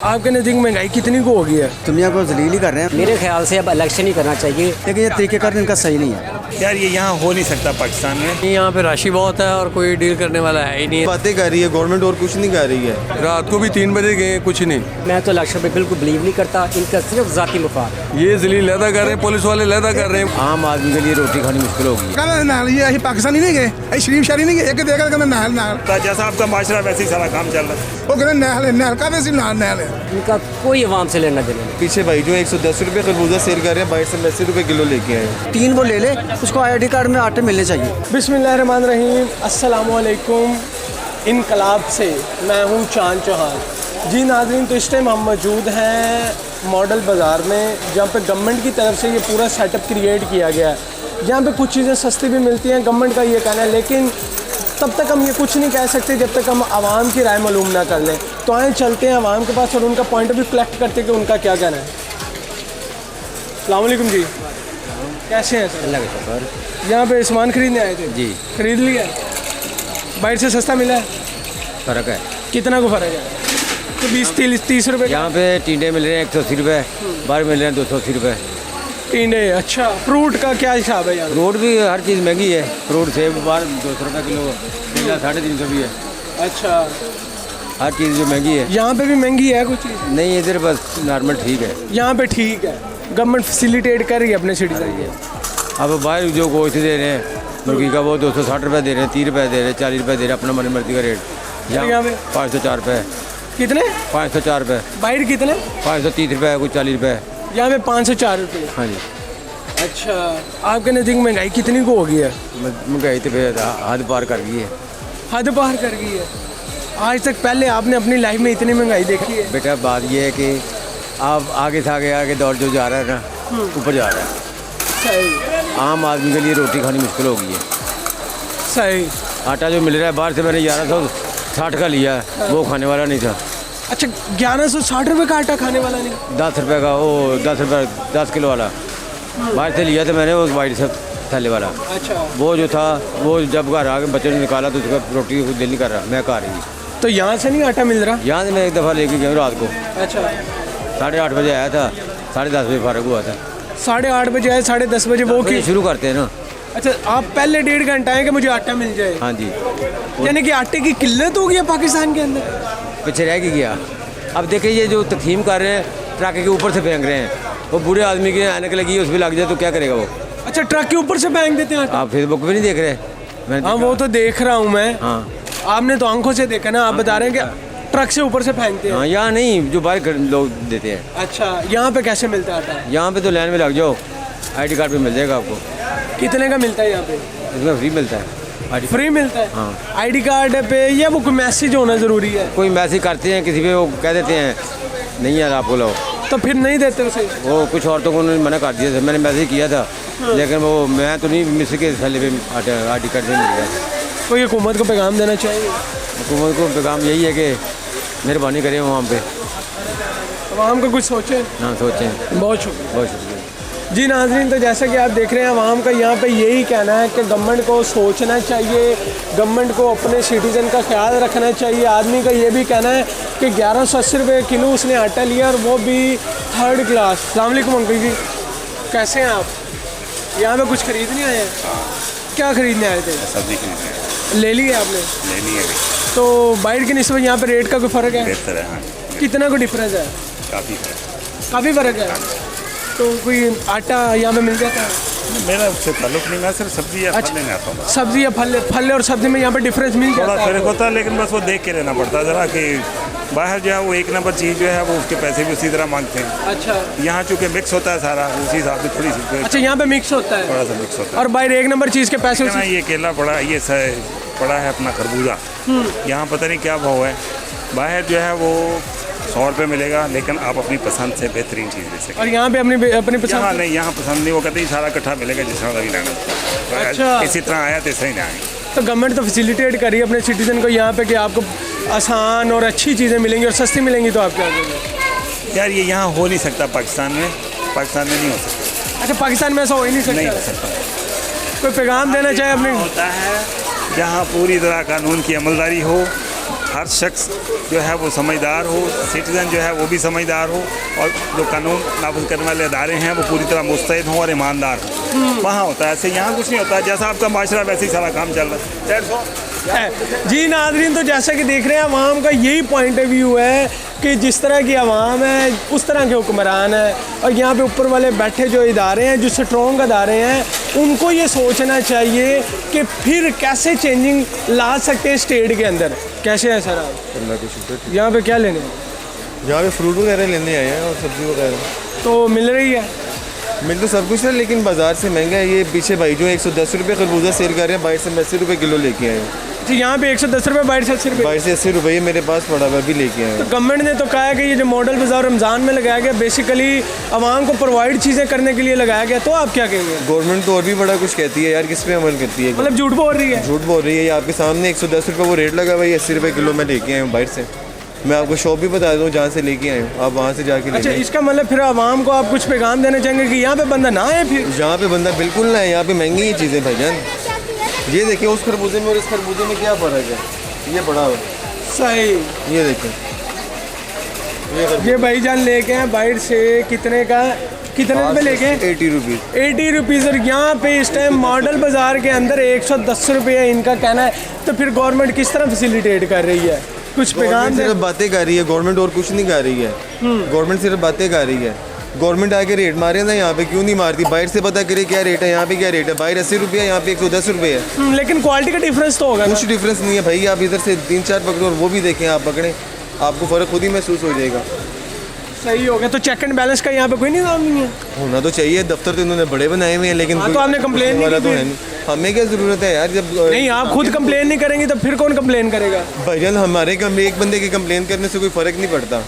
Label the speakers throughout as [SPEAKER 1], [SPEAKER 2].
[SPEAKER 1] आपके नज़दीक महंगाई कितनी को होगी है?
[SPEAKER 2] दुनिया को जलील ही कर रहे हैं।
[SPEAKER 3] मेरे ख्याल से अब इलेक्शन ही करना चाहिए,
[SPEAKER 2] लेकिन ये तरीक़ेकार इनका सही नहीं है।
[SPEAKER 4] यार ये यहाँ हो नहीं सकता पाकिस्तान में।
[SPEAKER 5] यहाँ पे राशि बहुत है और कोई डील करने वाला है ही नहीं।
[SPEAKER 1] बातें कर रही है गवर्नमेंट और कुछ नहीं कर रही है।
[SPEAKER 5] रात को भी 3 बजे गए, कुछ नहीं।
[SPEAKER 3] मैं तो इलेक्शन पे बिल्कुल बिलीव नहीं करता, इनका सिर्फ ज़ाती मुफाद।
[SPEAKER 5] ये जलील लहदा कर रहे हैं, पुलिस वाले लहदा कर रहे हैं।
[SPEAKER 2] आम आदमी के लिए रोटी खानी मुश्किल होगी।
[SPEAKER 6] ये पाकिस्तानी नहीं गए, शरीफ शहरी नहीं गए, एक देखा नहल नहल
[SPEAKER 4] जैसा आपका माशरा वैसे ही सारा काम चल रहा है।
[SPEAKER 6] वो कहते नहल नहल का वैसे नहल है।
[SPEAKER 3] इनका कोई अवाम से लेना देना नहीं।
[SPEAKER 1] पीछे भाई जो 110 रुपये खरबूजा सेल कर रहे हैं, 22 से 80 रुपये किलो लेके आए।
[SPEAKER 2] 3 वो ले ले, उसको ID कार्ड में आटे मिलने चाहिए।
[SPEAKER 7] बिस्मिल्लाहिर्रहमानिर्रहीम, अस्सलामु अलैकुम। इनकलाब से मैं हूँ चांद चौहान। जी नाज़रीन, तो इस टाइम हम मौजूद हैं मॉडल बाज़ार में, जहाँ पे गवर्नमेंट की तरफ से ये पूरा सेटअप क्रिएट किया गया है। यहाँ पे कुछ चीज़ें सस्ती भी मिलती हैं, गवर्नमेंट का ये कहना है, लेकिन तब तक हम ये कुछ नहीं कह सकते जब तक हम आवाम की राय मालूम ना कर लें। तो आए चलते हैं आवाम के पास और उनका पॉइंट ऑफ व्यू कलेक्ट करते कि उनका क्या कहना है। अस्सलाम वालेकुम जी, कैसे हैं सर?
[SPEAKER 2] अल्लाह का शुक्र।
[SPEAKER 7] यहाँ पे सामान खरीदने आए थे?
[SPEAKER 2] जी।
[SPEAKER 7] खरीद लिया? बाहर से सस्ता मिला है?
[SPEAKER 2] फ़र्क है।
[SPEAKER 7] कितना को फ़र्क है? तो 20-30 रुपये
[SPEAKER 2] यहाँ पे टींडे मिल रहे हैं 180 रुपये, बाहर मिल रहे हैं 280 रुपये।
[SPEAKER 7] टींडे? अच्छा। फ्रूट का क्या हिसाब है यहाँ?
[SPEAKER 2] फ्रूट भी हर चीज़ महंगी है। फ्रूट सेब बाहर 200 रुपये किलो, केला 350 भी है।
[SPEAKER 7] अच्छा,
[SPEAKER 2] हर चीज़ जो महंगी है।
[SPEAKER 7] यहाँ पे भी महंगी है कुछ चीज़?
[SPEAKER 2] नहीं, इधर बस नॉर्मल ठीक है।
[SPEAKER 7] यहाँ पे ठीक है, गवर्नमेंट फैसिलिटेट कर रही है अपने सिटीजन के।
[SPEAKER 2] अब बाहर जो गोश्त दे रहे हैं मुर्गी का, वो 260 रुपये दे रहे हैं, 30 रुपये दे रहे हैं, 40 रुपये दे रहे हैं, अपना मन मर्जी का रेट।
[SPEAKER 7] यहाँ पे
[SPEAKER 2] 504 रुपये।
[SPEAKER 7] कितने?
[SPEAKER 2] 504 रुपये।
[SPEAKER 7] बाहर कितने?
[SPEAKER 2] 530 रुपये, कुछ 40 रुपये।
[SPEAKER 7] यहाँ पे 504 रुपये।
[SPEAKER 2] हाँ जी।
[SPEAKER 7] अच्छा, आपके नज़दीक महंगाई कितनी को होगी है?
[SPEAKER 2] महंगाई तो फिर हद पार कर गई है।
[SPEAKER 7] हद पार कर गई है। आज तक पहले आपने अपनी लाइफ में इतनी महंगाई देखी है?
[SPEAKER 2] बेटा बात ये है कि आप आगे से आगे दौड़ जो जा रहा है ना, ऊपर जा रहा है।
[SPEAKER 7] सही।
[SPEAKER 2] आम आदमी के लिए रोटी खानी मुश्किल हो गई है।
[SPEAKER 7] सही।
[SPEAKER 2] आटा जो मिल रहा है बाहर से, मैंने 1160 का लिया है, वो खाने वाला नहीं था।
[SPEAKER 7] अच्छा, 1160 रुपये का आटा खाने वाला नहीं?
[SPEAKER 2] 10 रुपये का, वो 10 रुपये 10 किलो वाला बाहर से लिया था मैंने, वो वाइट से थैले वाला।
[SPEAKER 7] अच्छा।
[SPEAKER 2] वो जो था, वो जब घर आके बच्चे ने निकाला तो उसका रोटी को दिल नहीं कर रहा, मैं खा रही।
[SPEAKER 7] तो यहाँ से नहीं आटा मिल रहा?
[SPEAKER 2] यहाँ से मैं एक दफ़ा लेके गया रात को।
[SPEAKER 7] अच्छा।
[SPEAKER 2] 8:30 बजे आया था, 10:30 बजे फारग हुआ था।
[SPEAKER 7] 8:30 बजे आए, 10:30 बजे वो की
[SPEAKER 2] शुरू करते हैं ना।
[SPEAKER 7] अच्छा, आप पहले 1.5 घंटा है कि मुझे आटा मिल जाए?
[SPEAKER 2] हाँ जी।
[SPEAKER 7] यानी कि आटे की किल्लत हो गई है पाकिस्तान के अंदर?
[SPEAKER 2] पीछे रह के गया। अब देखिए ये जो तकसीम कर रहे हैं, ट्रक के ऊपर से फेंक रहे हैं, वो बूढ़े आदमी की ऐनक लगी है, उस पर लग जाए तो क्या करेगा वो?
[SPEAKER 7] अच्छा, ट्रक के ऊपर से फेंक देते हैं आटा?
[SPEAKER 2] आप फेसबुक पे नहीं देख रहे? मैंने
[SPEAKER 7] हाँ, वो तो देख रहा हूँ मैं।
[SPEAKER 2] हाँ।
[SPEAKER 7] आपने तो आंखों से देखा ना, आप बता रहे हैं कि ट्रक से ऊपर से फेंकते हैं?
[SPEAKER 2] हाँ, यहाँ नहीं, जो बाहर लोग देते हैं।
[SPEAKER 7] अच्छा, यहाँ पे कैसे मिलता है आटा?
[SPEAKER 2] यहाँ पे तो लाइन में लग जाओ, ID कार्ड पे मिल जाएगा आपको।
[SPEAKER 7] कितने का मिलता है यहाँ पे?
[SPEAKER 2] इसमें फ्री मिलता है।
[SPEAKER 7] फ्री मिलता है?
[SPEAKER 2] हाँ।
[SPEAKER 7] ID कार्ड पे या वो कोई मैसेज होना ज़रूरी है?
[SPEAKER 2] कोई मैसेज करते हैं किसी पे, वो कह देते हैं नहीं यार आपको लो,
[SPEAKER 7] तो फिर नहीं देते उसे?
[SPEAKER 2] वो कुछ औरतों को उन्होंने मना कर दिया था। मैंने मैसेज किया था, लेकिन वो मैं तो नहीं, मिस के थैले पे ID कार्ड पे मिल गया।
[SPEAKER 7] कोई हुकूमत को पैगाम देना चाहिए?
[SPEAKER 2] हुकूमत को पैगाम यही है कि मेहरबानी करें वहाँ पे,
[SPEAKER 7] आवाम का कुछ सोचें।
[SPEAKER 2] ना सोचें।
[SPEAKER 7] बहुत शुक्रिया।
[SPEAKER 2] बहुत शुक्रिया।
[SPEAKER 7] जी नाज़रीन, तो जैसा कि आप देख रहे हैं आवाम का यहाँ पे यही कहना है कि गवर्नमेंट को सोचना चाहिए, गवर्नमेंट को अपने सिटीज़न का ख्याल रखना चाहिए। आदमी का ये भी कहना है कि 1180 रुपये किलो उसने आटा लिया, और वो भी 3rd क्लास। अस्सलाम वालेकुम अंकल जी, कैसे हैं आप? यहाँ पे कुछ खरीदने आए हैं? क्या खरीदने आए थे?
[SPEAKER 4] सब्जी खरीदनी
[SPEAKER 7] ले ली है आपने?
[SPEAKER 4] लेनी है।
[SPEAKER 7] तो बाहर की निस्बत यहाँ पे रेट का कोई फ़र्क है?
[SPEAKER 4] बेहतर है। हाँ,
[SPEAKER 7] कितना को डिफरेंस है?
[SPEAKER 4] काफ़ी
[SPEAKER 7] काफ़ी फ़र्क है। तो कोई आटा यहाँ पे मिल जाता है?
[SPEAKER 4] मेरा उससे ताल्लुक नहीं, मैं सिर्फ सब्जी या फल लेने आता हूँ।
[SPEAKER 7] सब्जी या फल और सब्जी में यहाँ पे डिफरेंस मिल
[SPEAKER 4] थोड़ा
[SPEAKER 7] जाता है?
[SPEAKER 4] फर्क होता है, लेकिन बस वो देख के लेना पड़ता है ज़रा, कि बाहर जो है वो 1 नंबर चीज़ जो है वो उसके पैसे भी उसी तरह मांगते हैं।
[SPEAKER 7] अच्छा।
[SPEAKER 4] यहाँ चूँकि मिक्स होता है सारा, उसी हिसाब से थोड़ी सी
[SPEAKER 7] अच्छा, यहाँ पे मिक्स होता है?
[SPEAKER 4] थोड़ा सा मिक्स होता है।
[SPEAKER 7] और बाहर 1 नंबर चीज़ के पैसे
[SPEAKER 4] ना, ये केला पड़ा, ये पड़ा है अपना खरबूजा, यहाँ पता नहीं क्या भाव है। बाहर जो है वो 100 रुपये मिलेगा, लेकिन आप अपनी पसंद से बेहतरीन चीज़ ले सकते
[SPEAKER 7] और यहाँ पे अपनी पसंद?
[SPEAKER 4] यहाँ नहीं, यहाँ पसंद नहीं, वो कहते हैं सारा इकट्ठा मिलेगा जिस तरह भी लेना।
[SPEAKER 7] अच्छा।
[SPEAKER 4] इसी तरह आया तो सही ना आए।
[SPEAKER 7] तो गवर्नमेंट तो फैसिलिटेट करी अपने सिटीजन को यहाँ पे कि आपको आसान और अच्छी चीज़ें मिलेंगी और सस्ती मिलेंगी, तो आप क्या करेंगे?
[SPEAKER 4] यार ये यहाँ हो नहीं सकता, पाकिस्तान में नहीं हो सकता।
[SPEAKER 7] अच्छा, पाकिस्तान में ऐसा हो ही नहीं
[SPEAKER 4] नहीं हो
[SPEAKER 7] सकता?
[SPEAKER 4] सकता।
[SPEAKER 7] कोई पैगाम देना चाहे अपने?
[SPEAKER 4] होता है जहाँ पूरी तरह कानून की अमलदारी हो, हर शख्स जो है वो समझदार हो, सिटीज़न जो है वो भी समझदार हो, और जो कानून नाफिज करने वाले अदारे हैं वो पूरी तरह मुस्तैद हों और ईमानदार हों। वहाँ होता है ऐसे, यहाँ कुछ नहीं होता। जैसा आपका माशरा वैसे ही सारा काम चल रहा है।
[SPEAKER 7] जी नाज़रीन, तो जैसा कि देख रहे हैं अवाम का यही पॉइंट ऑफ व्यू है कि जिस तरह की आवाम है उस तरह के हुक्मरान है, और यहाँ पे ऊपर वाले बैठे जो इदारे हैं, जो स्ट्रॉन्ग अदारे हैं, उनको ये सोचना चाहिए कि फिर कैसे चेंजिंग ला सकते हैं स्टेट के अंदर। कैसे है सर आप?
[SPEAKER 1] अल्लाह के शुक्र।
[SPEAKER 7] यहाँ पे क्या लेने हैं?
[SPEAKER 1] यहाँ पे फ्रूट वगैरह लेने आए हैं और सब्ज़ी वगैरह।
[SPEAKER 7] तो मिल रही है?
[SPEAKER 1] मिल तो सब कुछ है लेकिन बाज़ार से महंगा है। ये पीछे भाई जो 110 रुपये खरबूजा सेल कर रहे हैं, 22 से 80 रुपये किलो लेके आए हैं।
[SPEAKER 7] जी यहाँ पे 110 रुपये, 22 से 80 रुपये।
[SPEAKER 1] 22 से 80 रुपये मेरे पास पड़ा हुआ, अभी लेके आए
[SPEAKER 7] तो
[SPEAKER 1] हैं।
[SPEAKER 7] गवर्नमेंट ने तो कहा है कि ये जो मॉडल बाज़ार रमज़ान में लगाया गया बेसिकली आवाम को प्रोवाइड चीज़ें करने के लिए लगाया गया, तो आप क्या कहेंगे?
[SPEAKER 1] गवर्नमेंट तो और भी बड़ा कुछ कहती है यार, किस पे अमल करती है?
[SPEAKER 7] मतलब झूठ बोल रही है?
[SPEAKER 1] झूठ बोल रही है। ये आपके सामने 110 रुपये वो रेट लगा हुआ है, 80 रुपये किलो मैं लेके आया हूँ बाहर से। मैं आपको शॉप भी बता दूँ जहाँ से लेके आए हूँ, आप वहाँ से जाके
[SPEAKER 7] अच्छा,
[SPEAKER 1] लेके।
[SPEAKER 7] इसका मतलब फिर आवाम को आप कुछ पैगाम देना चाहेंगे कि यहाँ पे बंदा ना आए फिर?
[SPEAKER 1] यहाँ पे बंदा बिल्कुल ना है, यहाँ पे महंगी ही चीज़ें भाईजान। ये देखिए उस खरबूजे में और इस खरबूजे में क्या फ़र्क है, ये बड़ा है।
[SPEAKER 7] सही।
[SPEAKER 1] ये देखें,
[SPEAKER 7] ये भाईजान लेके हैं बाहर से, कितने का, कितने रुपए लेके हैं?
[SPEAKER 1] 80 रुपीज़।
[SPEAKER 7] 80 रुपीज़। और यहाँ पे इस टाइम मॉडल बाज़ार के अंदर 110 रुपये है इनका कहना है। तो फिर गवर्नमेंट किस तरह फैसिलिटेट कर रही है? कुछ पैगाम
[SPEAKER 1] गवर्नमेंट
[SPEAKER 7] दे।
[SPEAKER 1] सिर्फ बातें कर रही है, गवर्नमेंट और कुछ नहीं कर रही है। गवर्नमेंट सिर्फ बातें कर रही है। गवर्नमेंट आके रेट मारे ना, यहाँ पे क्यों नहीं मारती? बाहर से पता करे क्या रेट है, यहाँ पे क्या रेट है। बाहर 80 रुपये है, यहाँ पे 110 रुपये है।
[SPEAKER 7] लेकिन क्वालिटी का डिफरेंस तो होगा ना?
[SPEAKER 1] कुछ डिफरेंस नहीं है भाई। आप इधर से 3-4 पकड़ो और वो भी देखें, आप पकड़ें, आपको फ़र्क खुद ही महसूस हो जाएगा।
[SPEAKER 7] सही हो गया। तो चेक एंड बैलेंस का यहाँ पे कोई निज़ाम नहीं है?
[SPEAKER 1] होना तो चाहिए, दफ्तर तो इन्होंने बड़े बनाए हुए हैं, लेकिन
[SPEAKER 7] हाँ, तो आपने कंप्लेन नहीं
[SPEAKER 1] वाला
[SPEAKER 7] की
[SPEAKER 1] तो
[SPEAKER 7] फिर?
[SPEAKER 1] है नहीं। हमें क्या ज़रूरत है यार, जब
[SPEAKER 7] नहीं, आप खुद कंप्लेन नहीं करेंगे तो फिर कौन कंप्लेन करेगा?
[SPEAKER 1] भाईजान हमारे एक बंदे की कंप्लेन करने से कोई फ़र्क नहीं पड़ता।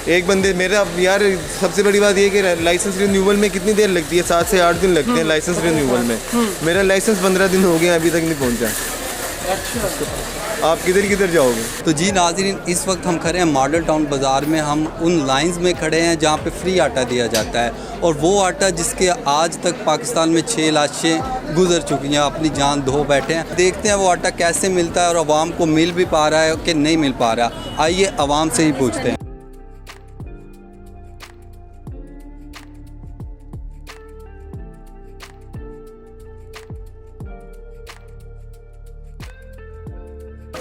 [SPEAKER 1] एक बंदे मेरा यार, सबसे बड़ी बात ये कि लाइसेंस रिन्यूअल में कितनी देर लगती है? 7 से 8 दिन लगते हैं लाइसेंस रिन्यूअल में। मेरा लाइसेंस 15 दिन हो गया, अभी तक नहीं पहुंचा। आप किधर किधर जाओगे?
[SPEAKER 8] तो जी नाज़रीन, इस वक्त हम खड़े हैं मॉडल टाउन बाज़ार में। हम उन लाइंस में खड़े हैं जहाँ पे फ्री आटा दिया जाता है, और वो आटा जिसके आज तक पाकिस्तान में 6 लाशें गुजर चुकी हैं, अपनी जान धो बैठे हैं। देखते हैं वो आटा कैसे मिलता है और आवाम को मिल भी पा रहा है कि नहीं मिल पा रहा। आइए आवाम से ही पूछते हैं।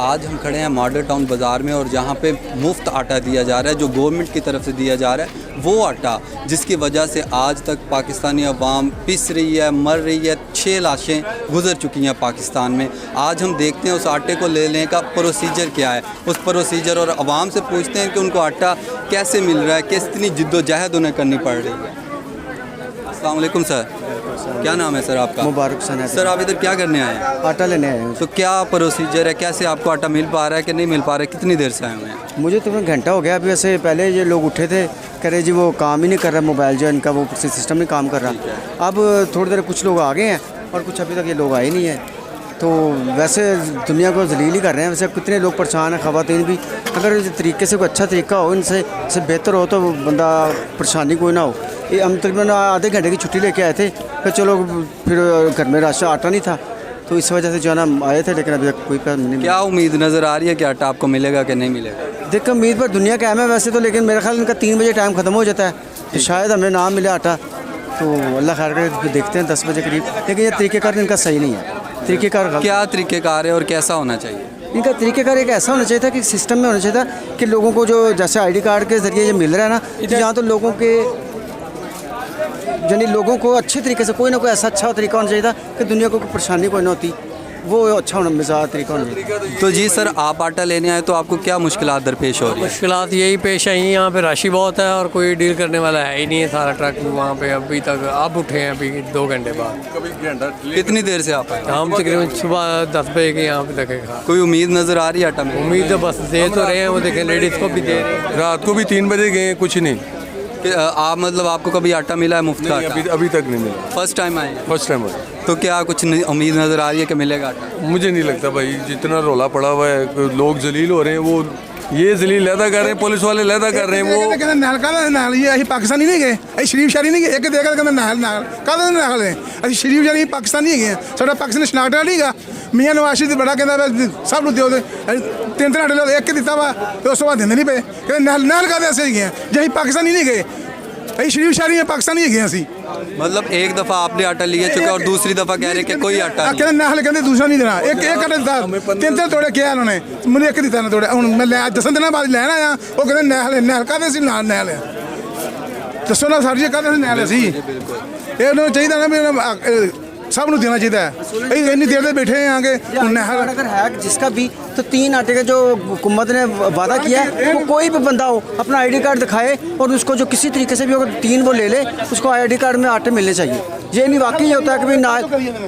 [SPEAKER 8] आज हम खड़े हैं मॉडल टाउन बाज़ार में, और जहाँ पे मुफ्त आटा दिया जा रहा है, जो गवर्नमेंट की तरफ से दिया जा रहा है, वो आटा जिसकी वजह से आज तक पाकिस्तानी अवाम पिस रही है, मर रही है। 6 लाशें गुजर चुकी हैं पाकिस्तान में। आज हम देखते हैं उस आटे को लेने का प्रोसीजर क्या है, उस प्रोसीजर, और आवाम से पूछते हैं कि उनको आटा कैसे मिल रहा है, कितनी जिद्दोजहद उन्हें करनी पड़ रही है। अस्सलाम वालेकुम सर, क्या नाम है सर आपका?
[SPEAKER 3] मुबारक सना।
[SPEAKER 8] सर आप इधर क्या करने आए हैं?
[SPEAKER 3] आटा लेने आए हैं।
[SPEAKER 8] तो क्या प्रोसीजर है, कैसे आपको आटा मिल पा रहा है कि नहीं मिल पा रहा है? कितनी देर से आए हुए हैं?
[SPEAKER 3] मुझे तो घंटा हो गया। अभी वैसे पहले ये लोग उठे थे, कह रहे जी वो काम ही नहीं कर रहा, मोबाइल जो है इनका वो सिस्टम नहीं काम कर रहा। अब थोड़ी देर कुछ लोग आ गए हैं और कुछ अभी तक ये लोग आए नहीं हैं। तो वैसे दुनिया को जलील ही कर रहे हैं। वैसे कितने लोग परेशान हैं, ख़वातीन भी। अगर इस तरीके से कोई अच्छा तरीका हो, इनसे बेहतर हो, तो बंदा परेशानी कोई ना हो। ये हम तकरीबन आधे घंटे की छुट्टी लेके आए थे, फिर चलो फिर घर में राशन आटा नहीं था, तो इस वजह से जो है ना आए थे, लेकिन अभी तक कोई पैसा नहीं।
[SPEAKER 8] क्या उम्मीद नज़र आ रही है कि आटा आपको मिलेगा कि नहीं मिलेगा?
[SPEAKER 3] देखो उम्मीद पर दुनिया का है वैसे तो, लेकिन मेरे ख्याल इनका 3 बजे टाइम ख़त्म हो जाता है, तो शायद हमें ना मिले आटा। तो अल्लाह खैर करे, फिर देखते हैं 10 बजे करीब। लेकिन ये तरीक़ेकार इनका सही नहीं है। तरीक़ेकार
[SPEAKER 8] क्या तरीक़ेकार है और कैसा होना चाहिए?
[SPEAKER 3] इनका तरीक़ेकार एक ऐसा होना चाहिए था कि सिस्टम में होना चाहिए था कि लोगों को जो जैसे ID कार्ड के ज़रिए ये मिल रहा है ना, तो यहाँ तो लोगों के यानी लोगों को अच्छे तरीके से कोई ना कोई ऐसा अच्छा तरीका होना चाहिए था कि दुनिया को कोई परेशानी कोई ना होती। वो अच्छा होना मिजाज तरीका होना चाहिए।
[SPEAKER 8] तो जी सर, आप आटा लेने आए तो आपको क्या मुश्किलात दरपेश हो रही है?
[SPEAKER 5] मुश्किलात यही पेश आई हैं, यहाँ पे राशि बहुत है और कोई डील करने वाला है ही नहीं है। सारा ट्रक वहाँ पे अभी तक अब उठे हैं, अभी 2 घंटे बाद।
[SPEAKER 8] कितनी देर से आप आए?
[SPEAKER 5] हम तकरीबन सुबह 10 बजे के यहाँ पे तक।
[SPEAKER 8] कोई उम्मीद नज़र आ रही है आटा में?
[SPEAKER 5] उम्मीद तो बस दे तो रहे हैं, वो देखें लेडीज़ को भी दे रहे हैं।
[SPEAKER 9] रात को भी 3 बजे गए, कुछ नहीं।
[SPEAKER 8] आप मतलब आपको कभी आटा मिला है मुफ्त का?
[SPEAKER 9] अभी तक नहीं मिला।
[SPEAKER 8] फर्स्ट टाइम आए?
[SPEAKER 9] First time.
[SPEAKER 8] तो क्या कुछ उम्मीद नज़र आ रही है कि मिलेगा आटा?
[SPEAKER 9] मुझे नहीं लगता भाई, जितना रौला पड़ा हुआ है, लोग जलील हो रहे हैं, वो ये जलील लैदा कर रहे हैं, पुलिस वाले लैदा कर रहे हैं। वो
[SPEAKER 6] कहते नाल का नाल ये अभी पाकिस्तानी नहीं गए, अभी शरीफ शहरी नहीं गए। एक देखा कहते नाल नाल का नाल है, अभी शरीफ शहरी पाकिस्तानी है, साਡਾ पाकिस्तान शनाख्त नहीं गा। मियाँ नवाज शरीफ बड़ा कहता सब लोग दो ਤਿੰਨ ਆਟੇ ਲਿਆ ਇੱਕ ਦਿੱਤਾ ਵਾ ਤੇ ਉਸ ਤੋਂ ਬਾਅਦ ਦਿੰਦੇ ਨਹੀਂ ਪਏ ਕਹਿੰਦੇ ਨਾਲ ਕਾਹਦੇ ਅਸੀਂ ਹੈਗੇ ਆ ਜੇ ਅਸੀਂ ਪਾਕਿਸਤਾਨੀ ਨਹੀਂ ਗਏ ਅਸੀਂ ਸ਼ਰੀਫ ਸ਼ਹਿਰੀ ਆ ਪਾਕਿਸਤਾਨੀ ਹੈਗੇ ਅਸੀਂ
[SPEAKER 8] मतलब एक दफ़ा आपने आटा लिया चुका और दूसरी दफ़ा कह रहे कि कोई आटा नहीं।
[SPEAKER 6] ਕਹਿੰਦੇ ਨਾਲ ਕਹਿੰਦੇ ਦੂਸਰਾ ਨਹੀਂ ਦੇਣਾ ਇੱਕ ਆਟਾ ਦਿੱਤਾ ਤਿੰਨ ਤੋੜੇ ਕਿਹਾ ਉਹਨਾਂ ਨੇ ਮੈਨੂੰ ਇੱਕ ਦਿੱਤਾ ਨਾ ਤੋੜੇ ਹੁਣ ਮੈਂ ਲੈ 10 ਦਿਨਾਂ ਬਾਅਦ ਲੈਣ ਆਇਆ ਉਹ ਕਹਿੰਦੇ ਨਾਲ ਕਾਹਦੇ ਸੀ ਨਾਲ ਆ ਦੱਸੋ ਨਾ ਸਰ ਜੀ ਕਾਹਦੇ ਸੀ ਨਾਲ ਅਸੀਂ ਇਹ ਉਹਨਾਂ ਨੂੰ ਚਾਹੀਦਾ ਨਾ ਵੀ सब ਨੂੰ देना चाहिए है इतनी देर से बैठे हैं आगे
[SPEAKER 3] अगर है जिसका भी तो 3 आटे का जो हुकूमत ने वादा किया है वो कोई भी बंदा हो अपना आईडी कार्ड दिखाए और उसको जो किसी तरीके से भी अगर 3 वो ले ले उसको आईडी कार्ड में आटे मिलने चाहिए। ये नहीं वाकई ये होता है कि भाई ना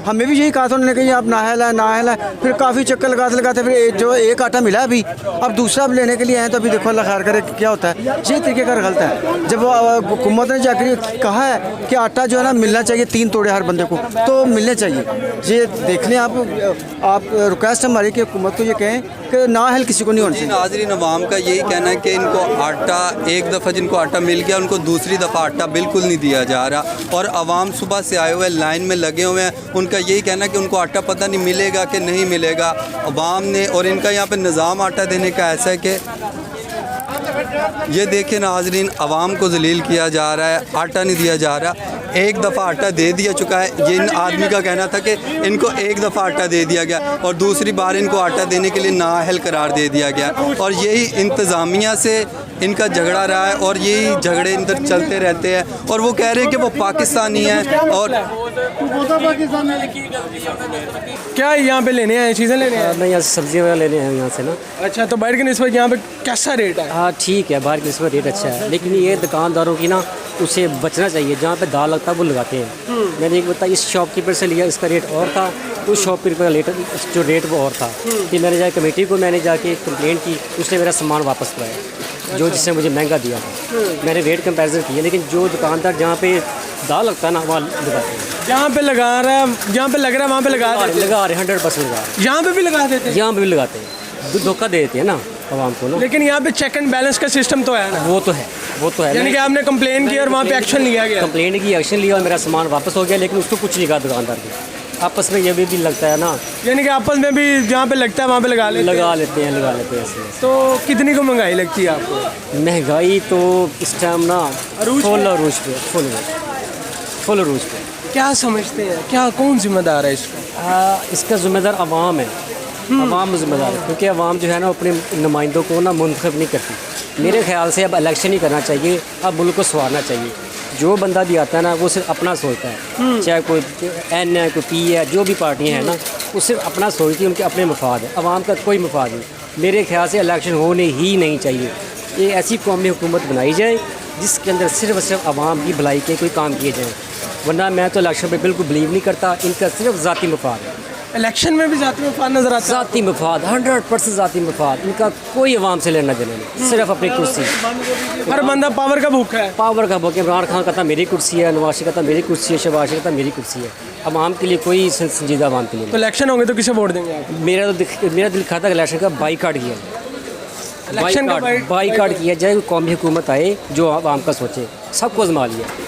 [SPEAKER 3] हमें भी यही कहा था उन्होंने कि आप नाहल है फिर काफ़ी चक्कर लगाते फिर जो एक आटा मिला अभी अब दूसरा अब लेने के लिए आए तो अभी देखो अल्लाह खैर करे क्या होता है। ये तरीके का गलत है जब हुकूमत ने जाकर कहा है कि आटा जो है ना मिलना चाहिए 3 तोड़े हर बंदे को तो मिलने चाहिए। ये देख लें आप रिक्वेस्ट हमारी कि हुकूमत को ये कहें कि नाअहल किसी को नहीं होना चाहिए।
[SPEAKER 8] नाज़रीन अवाम का यही कहना है कि इनको आटा एक दफ़ा जिनको आटा मिल गया उनको दूसरी दफ़ा आटा बिल्कुल नहीं दिया जा रहा और अवाम सुबह से आए हुए लाइन में लगे हुए हैं। उनका यही कहना है कि उनको आटा पता नहीं मिलेगा कि नहीं मिलेगा। अवाम ने और इनका यहाँ पर निज़ाम आटा देने का ऐसा है कि ये देखें नाज़रीन अवाम को जलील किया जा रहा है, आटा नहीं दिया जा रहा। एक दफ़ा आटा दे दिया चुका है। ये इन आदमी का कहना था कि इनको एक दफ़ा आटा दे दिया गया और दूसरी बार इनको आटा देने के लिए नाअहल करार दे दिया गया और यही इंतज़ामिया से इनका झगड़ा रहा है और यही झगड़े इधर चलते रहते हैं और वो कह रहे हैं कि वो पाकिस्तानी हैं और
[SPEAKER 7] क्या यहाँ पे लेने आए चीज़ें लेने आए?
[SPEAKER 10] मैं यहाँ से सब्ज़ी वगैरह लेने आए यहाँ से ना।
[SPEAKER 7] अच्छा तो बाहर की निस्बत यहाँ पे कैसा रेट है?
[SPEAKER 10] हाँ ठीक है, बाहर की निस्बत रेट अच्छा है लेकिन ये दुकानदारों की ना उसे बचना चाहिए। जहाँ पे दाल लगता है वो लगाते हैं। मैंने एक बताया इस शॉपकीपर से लिया इसका रेट और था उस शॉपकीपर का जो रेट वो और था। फिर मैंने जाके कमेटी को मैंने जाके कंप्लेंट की उसने मेरा सामान वापस कराया जो जिसने मुझे महंगा दिया था। मैंने रेट कंपैरिजन किया लेकिन जो दुकानदार जहाँ पे दाल लगता है ना वहाँ लगाते हैं।
[SPEAKER 7] जहाँ पे लगा रहा है जहाँ पे लग रहा है वहाँ पे लगा रहे
[SPEAKER 10] 100% लगा रहे हैं।
[SPEAKER 7] यहाँ पे भी लगा देते हैं।
[SPEAKER 10] यहाँ पे भी लगाते हैं धोखा दे देते हैं ना आवाम को ना।
[SPEAKER 7] लेकिन यहाँ पे चेक एंड बैलेंस का सिस्टम तो है ना।
[SPEAKER 10] वो तो है
[SPEAKER 7] यानी कि आपने कंप्लेन की और वहाँ पे एक्शन लिया गया।
[SPEAKER 10] कंप्लेंट की एक्शन लिया और मेरा सामान वापस हो गया लेकिन उसको कुछ नहीं कहा दुकानदार को। आपस में ये भी लगता है ना
[SPEAKER 7] यानी कि आपस में भी जहाँ पे लगता है वहाँ पे लगा लेते हैं
[SPEAKER 10] ऐसे।
[SPEAKER 7] तो कितनी को महंगाई लगती है आपको?
[SPEAKER 10] महंगाई तो इस टाइम ना फुल अरूज पे।
[SPEAKER 7] क्या समझते हैं क्या कौन जिम्मेदार है इसका?
[SPEAKER 10] इसका जिम्मेदार अवाम है। अवाम जिम्मेदार है क्योंकि अवाम जो है ना अपने नुमाइंदों को ना मुंतखब नहीं करती। मेरे ख्याल से अब इलेक्शन ही करना चाहिए, अब मुल्क को संवारना चाहिए। जो बंदा भी आता है ना वो सिर्फ अपना सोचता है, चाहे कोई एन है कोई पी है जो भी पार्टियाँ हैं ना वो सिर्फ अपना सोचती है, उनके अपने मफाद है, अवाम का कोई मफाद नहीं। मेरे ख्याल से इलेक्शन होने ही नहीं चाहिए। ये ऐसी कौमी हुकूमत बनाई जाए जिसके अंदर सिर्फ अवाम की भलाई के कोई काम किए जाएँ, वरना मैं तो इलेक्शन पे बिल्कुल बिलीव नहीं करता। इनका सिर्फ ज़ाती मफाद है।
[SPEAKER 7] इलेक्शन में भी ज़ाती मफाद नजर आता है।
[SPEAKER 10] ज़ाती मफाद 100% ज़ाती मफाद। इनका कोई अवाम से लेना देना नहीं, सिर्फ अपनी कुर्सी।
[SPEAKER 7] हर बंदा पावर का भूखा है।
[SPEAKER 10] पावर का भूखा। इमरान खान कहता मेरी कुर्सी है, नवाज शरीफ कहता मेरी कुर्सी है, शहबाज शरीफ कहता मेरी कुर्सी है। अवाम के लिए कोई संजीदा अवाम के लिए
[SPEAKER 7] तो इलेक्शन होंगे तो किसे वोट देंगे आप?
[SPEAKER 10] मेरा दिल खाता है इलेक्शन का बाईकाट किया
[SPEAKER 7] इलेक्शन का
[SPEAKER 10] बाईकाट किया जाए। कौमी हुकूमत आए जो आवाम का सोचे, सबको आजमा लिया।